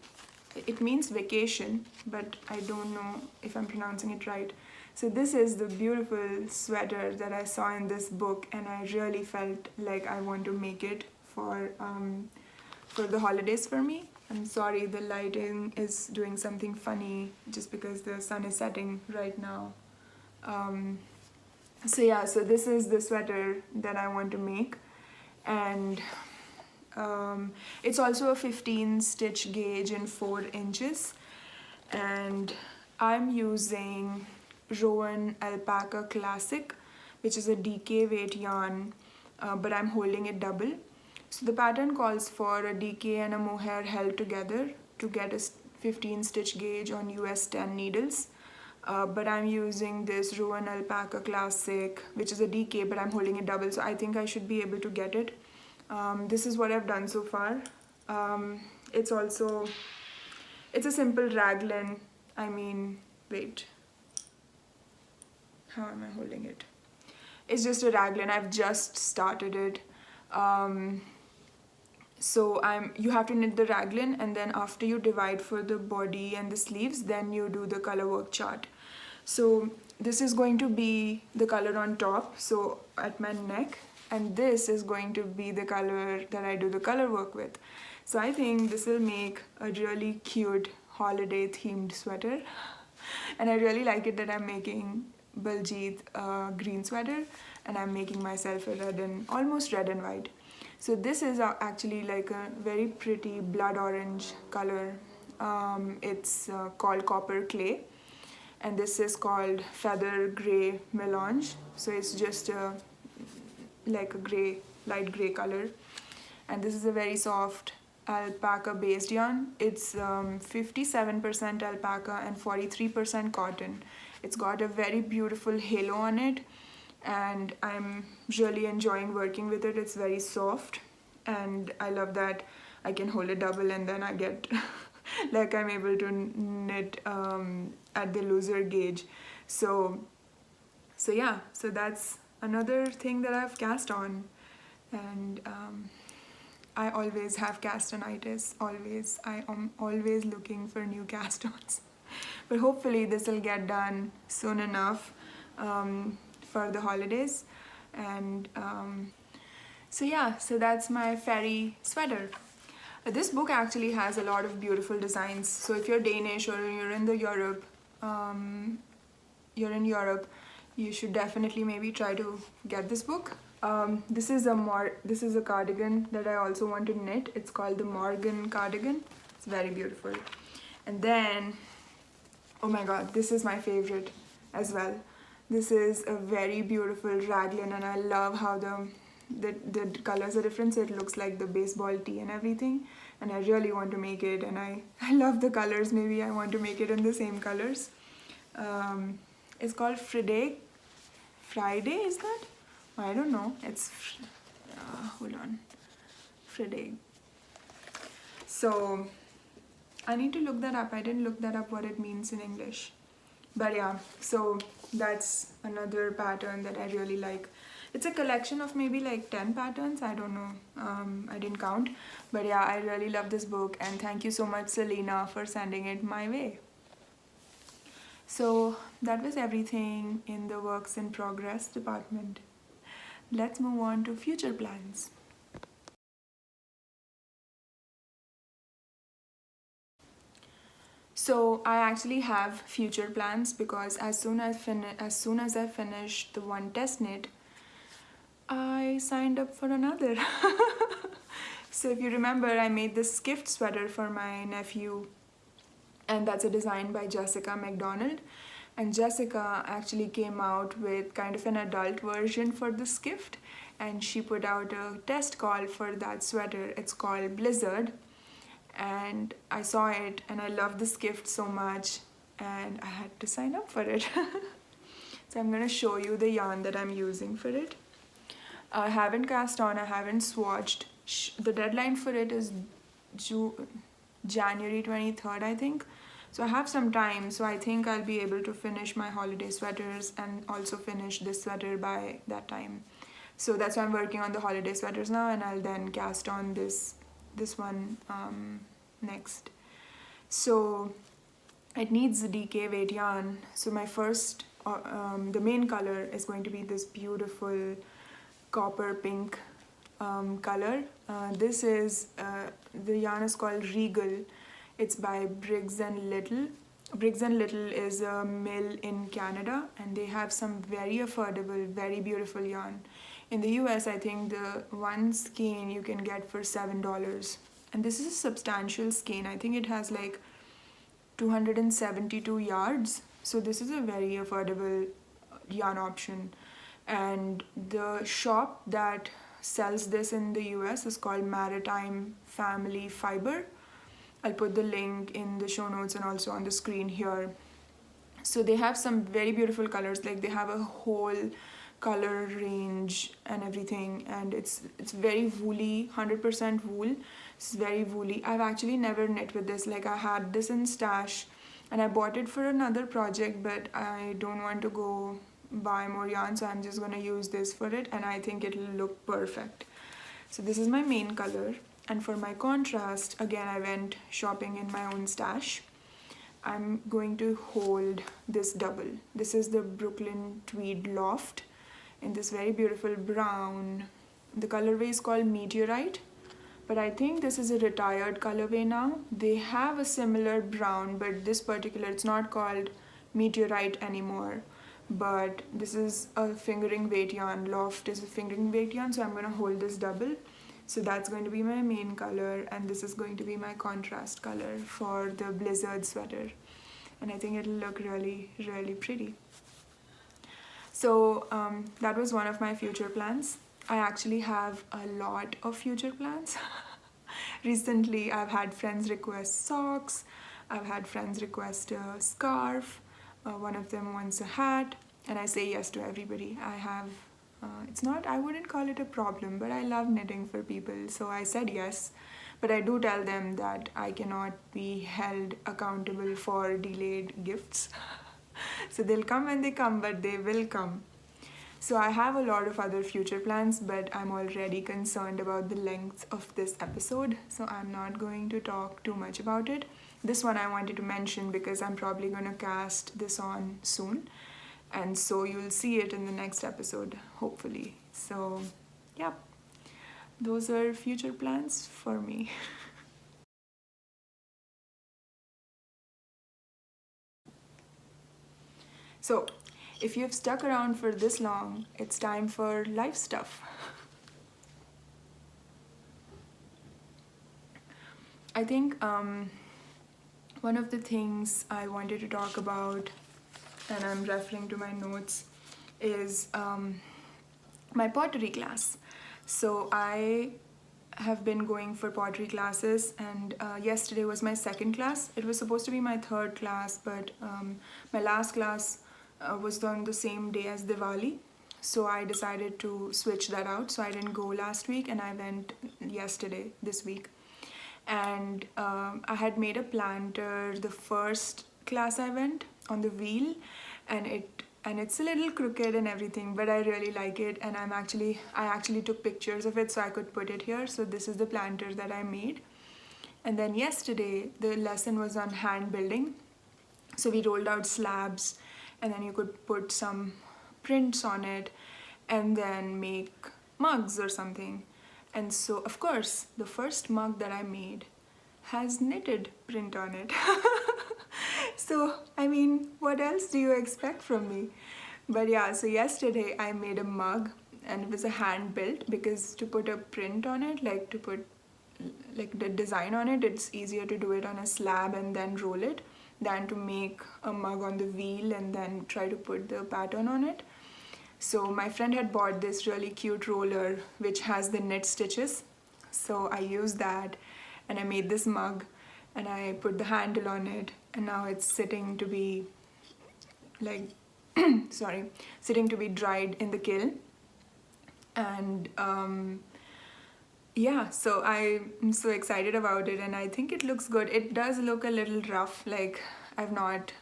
It means vacation, but I don't know if I'm pronouncing it right. So this is the beautiful sweater that I saw in this book, and I really felt like I want to make it for the holidays for me. I'm sorry, the lighting is doing something funny just because the sun is setting right now. So yeah, so this is the sweater that I want to make, and it's also a 15 stitch gauge in 4 inches, and I'm using Rowan Alpaca Classic, which is a DK weight yarn, but I'm holding it double. So the pattern calls for a DK and a mohair held together to get a 15 stitch gauge on US 10 needles. But I'm using this Rowan Alpaca Classic, which is a DK, but I'm holding it double, so I think I should be able to get it. This is what I've done so far. It's a simple raglan. I mean, wait. How am I holding it? It's just a raglan. I've just started it. So you have to knit the raglan, and then after you divide for the body and the sleeves, then you do the color work chart. So this is going to be the color on top, so at my neck, and this is going to be the color that I do the color work with. So I think this will make a really cute holiday themed sweater. And I really like it that I'm making Baljeet green sweater, and I'm making myself a almost red and white. So this is actually like a very pretty blood orange color. It's called Copper Clay, and this is called Feather Gray Melange. So it's just like a gray, light gray color. And this is a very soft alpaca based yarn. It's 57% alpaca and 43% cotton. It's got a very beautiful halo on it, and I'm really enjoying working with it. It's very soft, and I love that I can hold it double, and then I get like I'm able to knit at the looser gauge. So yeah, so that's another thing that I've cast on. And I always have castonitis, always. I am always looking for new cast-ons. But hopefully this will get done soon enough for the holidays. And so yeah, so that's my Ferie sweater. This book actually has a lot of beautiful designs. So if you're Danish or you're in Europe, you should definitely maybe try to get this book. This is a cardigan that I also want to knit. It's called the Morgan cardigan. It's very beautiful. And then, oh my god, this is my favorite as well. This is a very beautiful raglan, and I love how the colors are different, so it looks like the baseball tee and everything. And I really want to make it, and I love the colors. Maybe I want to make it in the same colors. It's called Friday, is that? I don't know. It's hold on, Friday. So I need to look that up. I didn't look that up what it means in English. But yeah, so that's another pattern that I really like. It's a collection of maybe like 10 patterns. I don't know. I didn't count. But yeah, I really love this book, and thank you so much, Selena, for sending it my way. So that was everything in the works in progress department. Let's move on to future plans. So I actually have future plans, because as soon as I finished the one test knit, I signed up for another. So if you remember, I made this skift sweater for my nephew, and that's a design by Jessica McDonald. And Jessica actually came out with kind of an adult version for the skift, and she put out a test call for that sweater. It's called Blizzard, and I saw it and I loved the skift so much, and I had to sign up for it. So I'm gonna show you the yarn that I'm using for it. I haven't cast on, I haven't swatched the deadline for it is January 23rd, I think. So I have some time, so I think I'll be able to finish my holiday sweaters and also finish this sweater by that time. So that's why I'm working on the holiday sweaters now, and I'll then cast on this one next. So it needs the DK weight yarn. So my first, the main color is going to be this beautiful copper pink color. This is, the yarn is called Regal. It's by Briggs and Little. Briggs and Little is a mill in Canada, and they have some very affordable, very beautiful yarn. In the US, I think the one skein you can get for $7. And this is a substantial skein. I think it has like 272 yards. So this is a very affordable yarn option. And the shop that sells this in the US is called Maritime Family Fiber. I'll put the link in the show notes and also on the screen here. So they have some very beautiful colors, like they have a whole color range and everything, and it's very woolly, 100% wool. It's very woolly. I've actually never knit with this. Like I had this in stash and I bought it for another project, but I don't want to go buy more yarn, so I'm just gonna use this for it, and I think it'll look perfect. So this is my main color. And for my contrast, again, I went shopping in my own stash. I'm going to hold this double. This is the Brooklyn Tweed Loft in this very beautiful brown. The colorway is called Meteorite, but I think this is a retired colorway now. They have a similar brown, but this particular, it's not called Meteorite anymore. But this is a fingering weight yarn. Loft is a fingering weight yarn, so I'm going to hold this double. So that's going to be my main color, and this is going to be my contrast color for the Blizzard sweater. And I think it'll look really, really pretty. So that was one of my future plans. I actually have a lot of future plans. Recently, I've had friends request socks. I've had friends request a scarf. One of them wants a hat, and I say yes to everybody. I have it's not, I wouldn't call it a problem, but I love knitting for people, so I said yes. But I do tell them that I cannot be held accountable for delayed gifts. So they'll come when they come, but they will come. So I have a lot of other future plans, but I'm already concerned about the length of this episode, so I'm not going to talk too much about it. This one I wanted to mention because I'm probably going to cast this on soon. And so you'll see it in the next episode, hopefully. So, yeah, those are future plans for me. So, if you've stuck around for this long, it's time for life stuff. I think one of the things I wanted to talk about, and I'm referring to my notes, is my pottery class. So I have been going for pottery classes, and yesterday was my second class. It was supposed to be my third class, but my last class was on the same day as Diwali. So I decided to switch that out. So I didn't go last week and I went yesterday, this week. And I had made a planter the first class I went on the wheel, and it's a little crooked and everything, but I really like it, and I actually took pictures of it so I could put it here. So this is the planter that I made. And then yesterday the lesson was on hand building. So we rolled out slabs, and then you could put some prints on it and then make mugs or something. And so of course the first mug that I made has knitted print on it. So I mean, what else do you expect from me? But yeah, so yesterday I made a mug, and it was a hand built, because to put a print on it, like to put like the design on it, it's easier to do it on a slab and then roll it than to make a mug on the wheel and then try to put the pattern on it. So my friend had bought this really cute roller which has the knit stitches. So I used that and I made this mug, and I put the handle on it, and now it's sitting to be like sitting to be dried in the kiln. And Yeah, so I'm so excited about it and I think it looks good. It does look a little rough, like I've not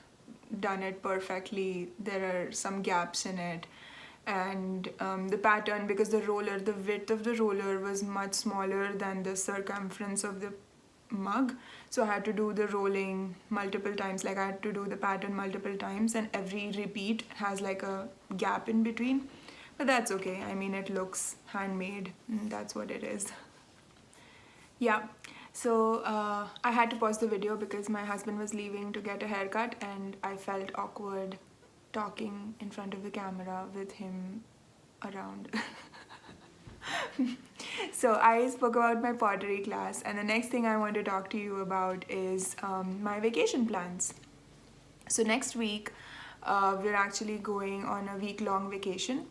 done it perfectly. There are some gaps in it. And the pattern, because the width of the roller was much smaller than the circumference of the mug. So I had to do the rolling multiple times, like I had to do the pattern multiple times, and every repeat has like a gap in between. But that's okay. I mean, it looks handmade. That's what it is. Yeah, so I had to pause the video because my husband was leaving to get a haircut and I felt awkward talking in front of the camera with him around. So I spoke about my pottery class, and the next thing I want to talk to you about is my vacation plans. So next week, we're actually going on a week-long vacation.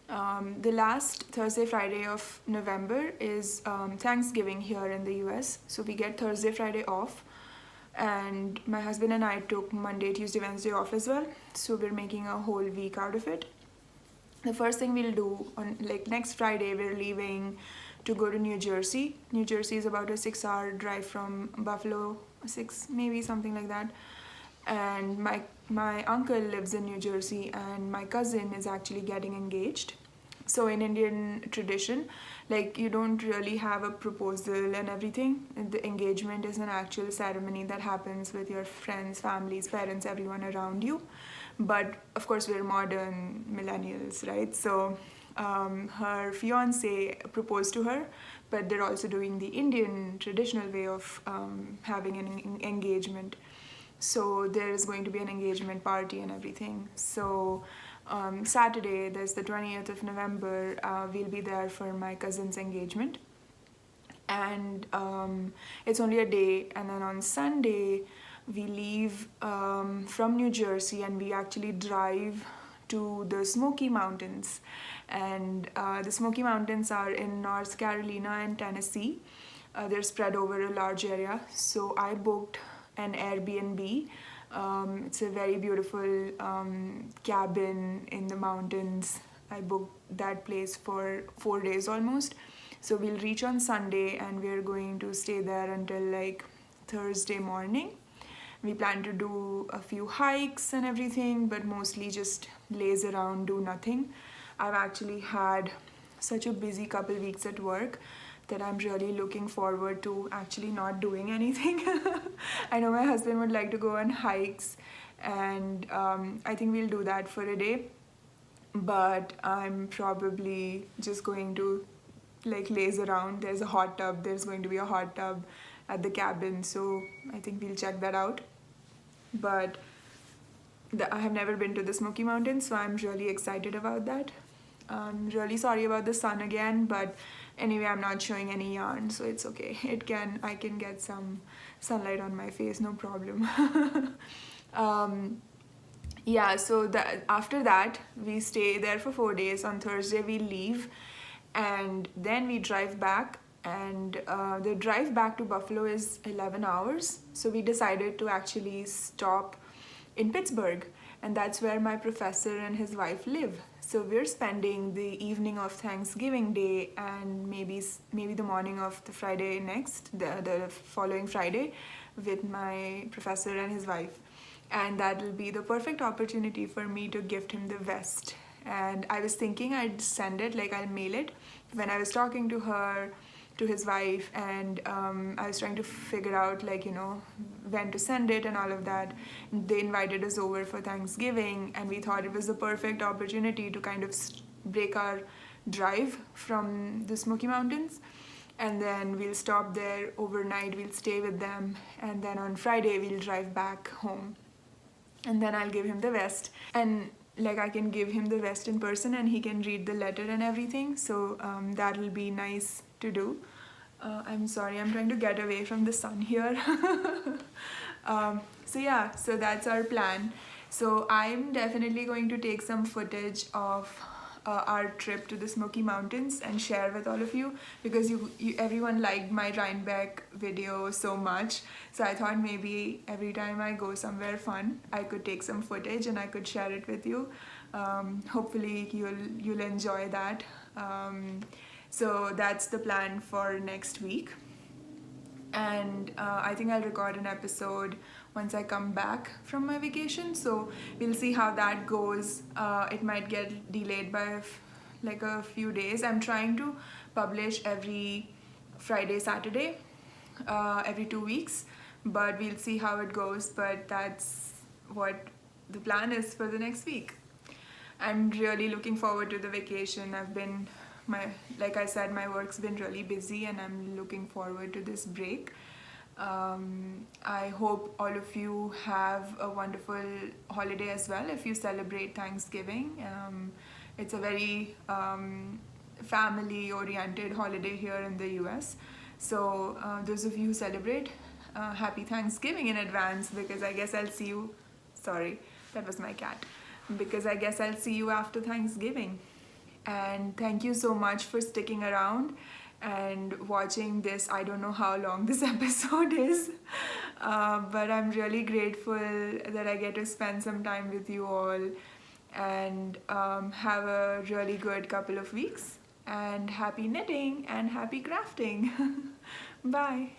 The last Thursday, Friday of November is Thanksgiving here in the US. So we get Thursday, Friday off. And my husband and I took Monday, Tuesday, Wednesday off as well. So we're making a whole week out of it. The first thing we'll do on like next Friday, we're leaving to go to New Jersey. New Jersey is about a 6-hour drive from Buffalo, 6 maybe, something like that. And my uncle lives in New Jersey and my cousin is actually getting engaged. So in Indian tradition, like you don't really have a proposal and everything. The engagement is an actual ceremony that happens with your friends, families, parents, everyone around you. But of course we're modern millennials, right? So her fiance proposed to her, but they're also doing the Indian traditional way of having an engagement. So there is going to be an engagement party and everything. So Saturday, there's the 20th of November, we'll be there for my cousin's engagement. And it's only a day. And then on Sunday, we leave from New Jersey and we actually drive to the Smoky Mountains. And the Smoky Mountains are in North Carolina and Tennessee. They're spread over a large area. So I booked an Airbnb. It's a very beautiful cabin in the mountains. I booked that place for 4 days almost. So we'll reach on Sunday and we're going to stay there until like Thursday morning. We plan to do a few hikes and everything, but mostly just laze around, do nothing. I've actually had such a busy couple weeks at work that I'm really looking forward to actually not doing anything. I know my husband would like to go on hikes and I think we'll do that for a day, but I'm probably just going to like laze around. There's going to be a hot tub at the cabin, so I think we'll check that out. But I have never been to the Smoky Mountains, so I'm really excited about that. I'm really sorry about the sun again, but anyway, I'm not showing any yarn, so it's okay. I can get some sunlight on my face, no problem. Yeah, so after that, we stay there for 4 days. On Thursday, we leave, and then we drive back. And the drive back to Buffalo is 11 hours. So we decided to actually stop in Pittsburgh, and that's where my professor and his wife live. So we're spending the evening of Thanksgiving Day and maybe the morning of the Friday next, the following Friday, with my professor and his wife. And that will be the perfect opportunity for me to gift him the vest. And I was thinking I'd send it, like I'll mail it. When I was talking to her, to his wife, and I was trying to figure out like, you know, when to send it and all of that. They invited us over for Thanksgiving and we thought it was the perfect opportunity to kind of break our drive from the Smoky Mountains, and then we'll stop there overnight, we'll stay with them, and then on Friday we'll drive back home. And then I'll give him the vest, and like I can give him the vest in person and he can read the letter and everything. So that'll be nice to do. I'm sorry, I'm trying to get away from the sun here. So yeah, so that's our plan. So I'm definitely going to take some footage of our trip to the Smoky Mountains and share with all of you, because everyone liked my Rhinebeck video so much. So I thought maybe every time I go somewhere fun, I could take some footage and I could share it with you. Hopefully you'll enjoy that. So that's the plan for next week. And I think I'll record an episode once I come back from my vacation, so we'll see how that goes. It might get delayed by like a few days. I'm trying to publish every Friday, Saturday, every 2 weeks, but we'll see how it goes. But that's what the plan is for the next week. I'm really looking forward to the vacation. Like I said, my work's been really busy and I'm looking forward to this break. I hope all of you have a wonderful holiday as well if you celebrate Thanksgiving. It's a very family oriented holiday here in the US. So those of you who celebrate, happy Thanksgiving in advance, because I guess I'll see you, sorry, that was my cat, because I guess I'll see you after Thanksgiving. And thank you so much for sticking around and watching this. I don't know how long this episode is, but I'm really grateful that I get to spend some time with you all, and have a really good couple of weeks. And happy knitting and happy crafting. Bye.